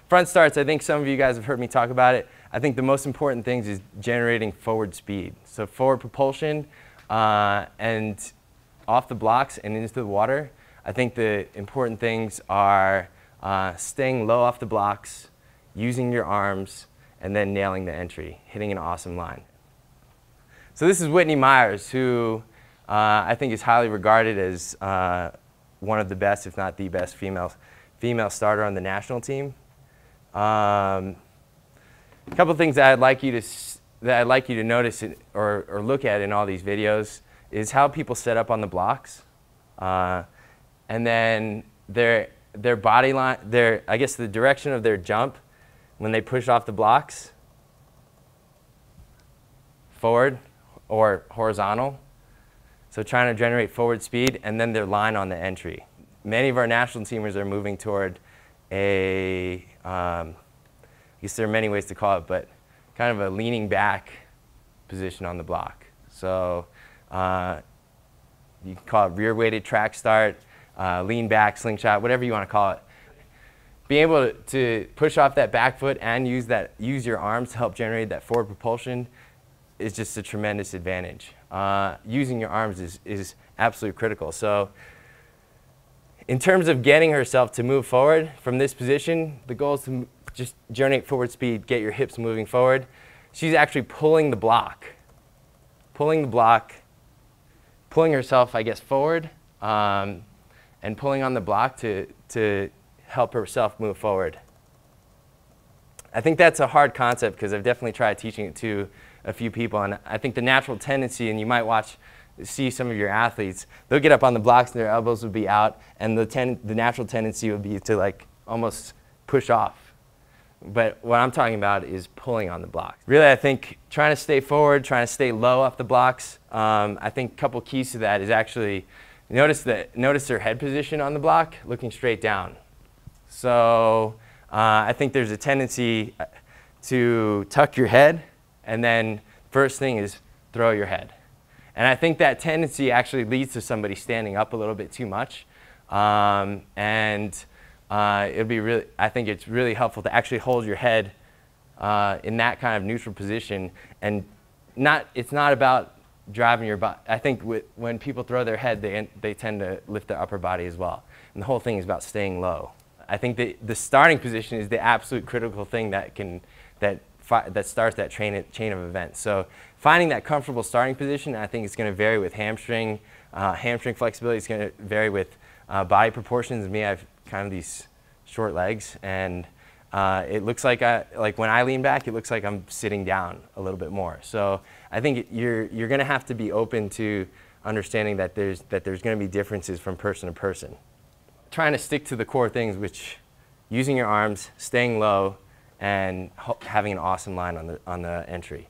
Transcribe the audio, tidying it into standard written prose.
front starts, I think some of you guys have heard me talk about it. I think the most important things is generating forward speed. So forward propulsion and off the blocks and into the water. I think the important things are staying low off the blocks, using your arms, and then nailing the entry, hitting an awesome line. So this is Whitney Myers, who I think is highly regarded as one of the best, if not the best, female starter on the national team. A couple of things that I'd like you to notice or look at in all these videos is how people set up on the blocks, and then their body line, I guess the direction of their jump when they push off the blocks, forward or horizontal. So trying to generate forward speed, and then their line on the entry. Many of our national teamers are moving toward I guess there are many ways to call it, but kind of a leaning back position on the block. So you can call it rear-weighted track start, lean back, slingshot, whatever you want to call it. Being able to push off that back foot and use your arms to help generate that forward propulsion is just a tremendous advantage. Using your arms is absolutely critical. So in terms of getting herself to move forward from this position, the goal is to just generate forward speed, get your hips moving forward. She's actually pulling the block, pulling herself, I guess, forward, and pulling on the block to help herself move forward. I think that's a hard concept because I've definitely tried teaching it to a few people, and I think the natural tendency, and you might see some of your athletes, they'll get up on the blocks and their elbows would be out, and the natural tendency would be to like almost push off. But what I'm talking about is pulling on the blocks. Really, I think trying to stay forward, trying to stay low off the blocks. I think a couple keys to that is actually notice their head position on the block, looking straight down. So I think there's a tendency to tuck your head, and then first thing is throw your head. And I think that tendency actually leads to somebody standing up a little bit too much. I think it's really helpful to actually hold your head in that kind of neutral position, and it's not about driving your body. I think when people throw their head, they tend to lift their upper body as well. And the whole thing is about staying low. I think the starting position is the absolute critical thing that starts that chain of events. So finding that comfortable starting position, I think it's going to vary with hamstring flexibility. It's going to vary with body proportions. Me, I have kind of these short legs, and it looks like when I lean back, it looks like I'm sitting down a little bit more. So I think you're going to have to be open to understanding that there's going to be differences from person to person. Trying to stick to the core things, which using your arms, staying low, and having an awesome line on the entry.